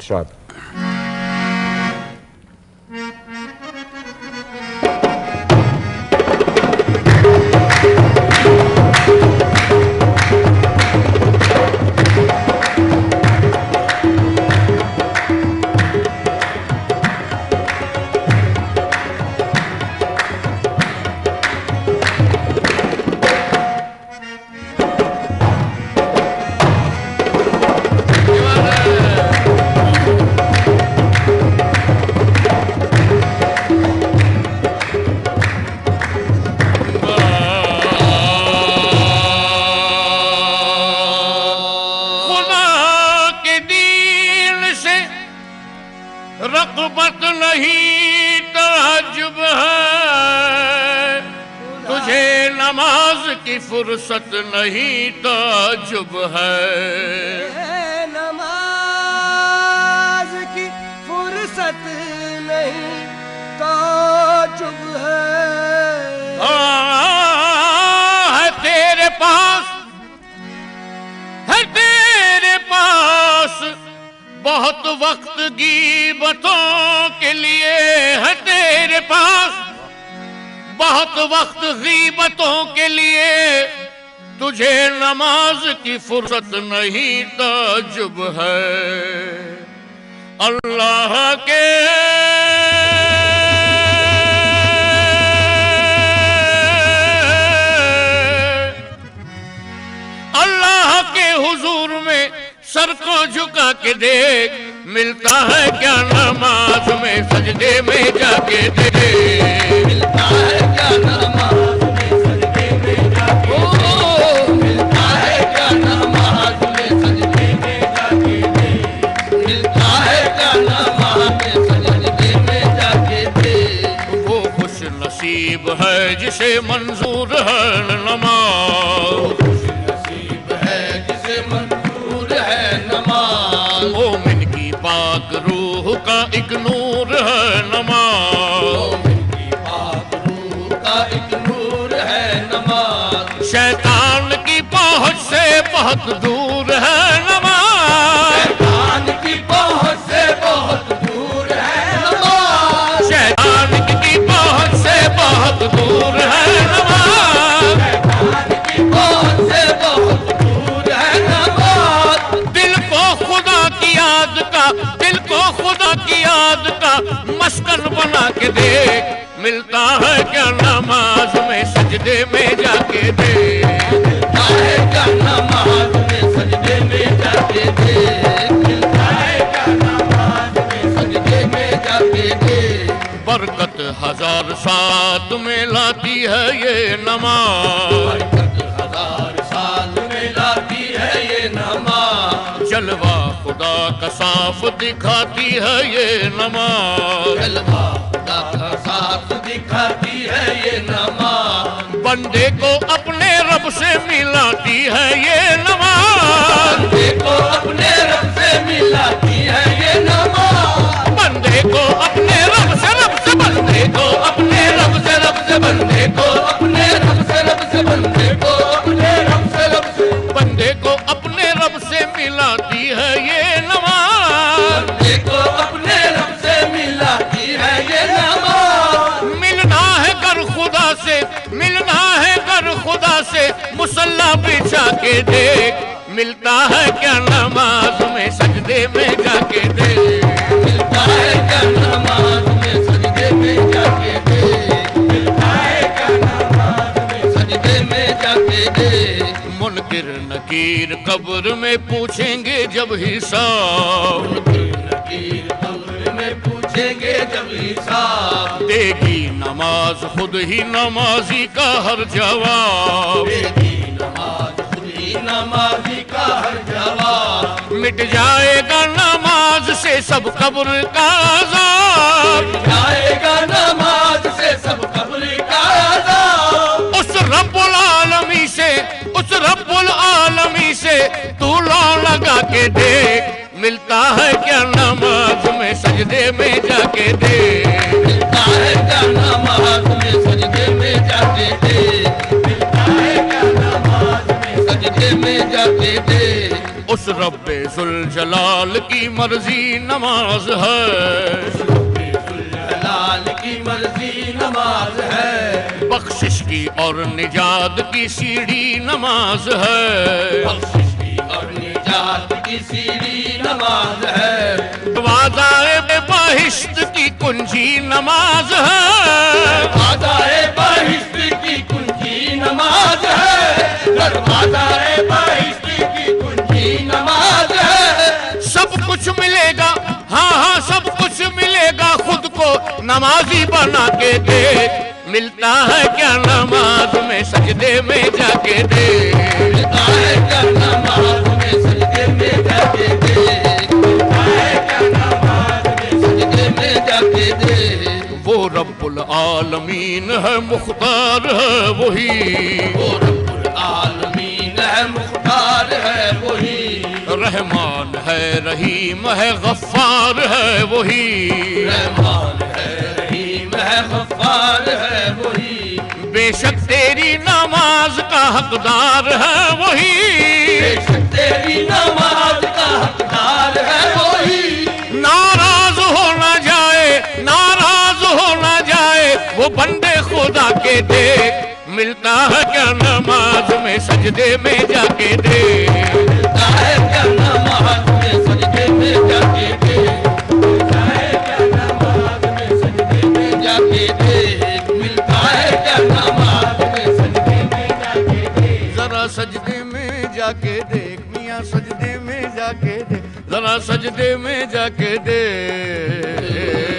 इरशाद। रग़बत नहीं तहज्जुब है, तुझे नमाज की फुर्सत नहीं ताज्जुब है। नमाज की फुर्सत नहीं ताज्जुब है। है तेरे पास, है तेरे पास बहुत वक्त गीबतों के लिए, है तेरे पास बहुत वक्त गीबतों के लिए, तुझे नमाज की फुर्सत नहीं ताज्जुब है। अल्लाह के हुजूर में सर को झुका के देख, मिलता है क्या नमाज में सजदे में जाके देख। मिलता है क्या नमाज में सजदे में जाके देख। मिलता है क्या नमाज में सजदे में जाके देख। मिलता है क्या नमाज में सजदे में जाके देख। वो खुश नसीब है जिसे मंजूर है नमाज, मोमिन की पाक रूह का एक नूर है नमाज, मोमिन की पाक रूह का एक नूर है नमाज। शैतान की पहुंच से बहुत दूर है नमाज, शैतान की पहुंच से बहुत दूर है नमाज। शैतान की पहुंच से बहुत दूर है नमाज, शैतान की पहुंच से बहुत दूर है नमाज। दिल को खुदा की याद का, दिल को खुदा की याद का मस्कन बना के देख, मिलता है क्या नमाज में सजदे में जाके देख। मिलता है क्या नमाज में सजदे में जाके देख। मिलता है क्या नमाज में सजदे में जाके देख। बरकत हजार साथ में लाती है ये नमाज, बरकत हजार साल में लाती है ये नमाज। जलवा खुदा का साफ दिखाती है ये नमाज, जलवा खुदा का साफ दिखाती है ये नमाज। बंदे को अपने रब से मिलाती है ये नमाज, बंदे को अपने रब से मिलाती है ये नमाज। बंदे को अपने रब से, रब से बंदे को अपने रब से, रब से बंदे को अपने रब से, रब से बंदे को अपने रब से, रब से बंदे को अपने रब से मिलाती है ये नमाज, बंदे को अपने रब से मिलाती है ये नमाज। मिलना है कर खुदा से, मिलना है कर खुदा से मुसल्ला बिछा के देख, मिलता है क्या नमाज में सजदे में जाके देख। मिलता है क्या नमाज में सजदे में जाके देख। मिलता है क्या नमाज में सजदे में जाके देख। मुनकिर नकीर कब्र में पूछेंगे जब हिसाब, नकीर कब्र में पूछेंगे जब हिसाब। देगी नमाज खुद ही नमाजी का हर जवाब, देगी नमाज खुद ही नमाजी का हर जवाब। मिट जाएगा नमाज से सब कब्र का अज़ाब, जाएगा नमाज से सब कब्र का अज़ाब। उस रब्बुल आलमी से, उस रब्बुल आलमी से तू लौ लगा के देख, मिलता है क्या नमाज में सजदे में जाके देख। मिलता है क्या नमाज में सजदे में जाके देख। मिलता है क्या नमाज में सजदे में जाके देख। उस रब रब्बे जुल जलाल की मर्जी नमाज है, लाल की मर्जी नमाज है, बख्शिश की और निजात की सीढ़ी नमाज है, बख्शिश की और निजात की सीढ़ी नमाज है, वादाए बाहिश्त की कुंजी नमाज है, दरवाज़ाए बाहिश्त की कुंजी नमाज है, दरवाज़ाए बाहिश्त की कुंजी नमाज है। सब कुछ मिलेगा, हाँ हाँ सब कुछ मिलेगा, खुद को नमाजी बना के देख, मिलता है क्या नमाज में सजदे में जाके देख, मिलता है क्या नमाज में सजदे में जाके देख, मिलता है क्या नमाज में सजदे में जाके देख। वो रब्बुल आलमीन है मुख्तार है वही, वो रब्बुल आलमीन है मुख्तार है वही, रहमान है रहीम है गफ्फार है वही, रहमान है रहीम है गफ्फार है वही, बेशक तेरी नमाज का हकदार है वही, बेशक तेरी नमाज का हकदार है वही, नाराज हो न जाए, नाराज हो न जाए वो बंदे खुदा के देख, मिलता है क्या नमाज में सजदे में जाके देख, मिलता है क्या नमाज में सजदे में जाके देख, मिलता है क्या नमाज में सजदे में जाके देख, मिलता है क्या नमाज में सजदे में जाके देख। जरा सजदे में जाके देख मियाँ सजदे में जाके देख, जरा सजदे में जाके देख।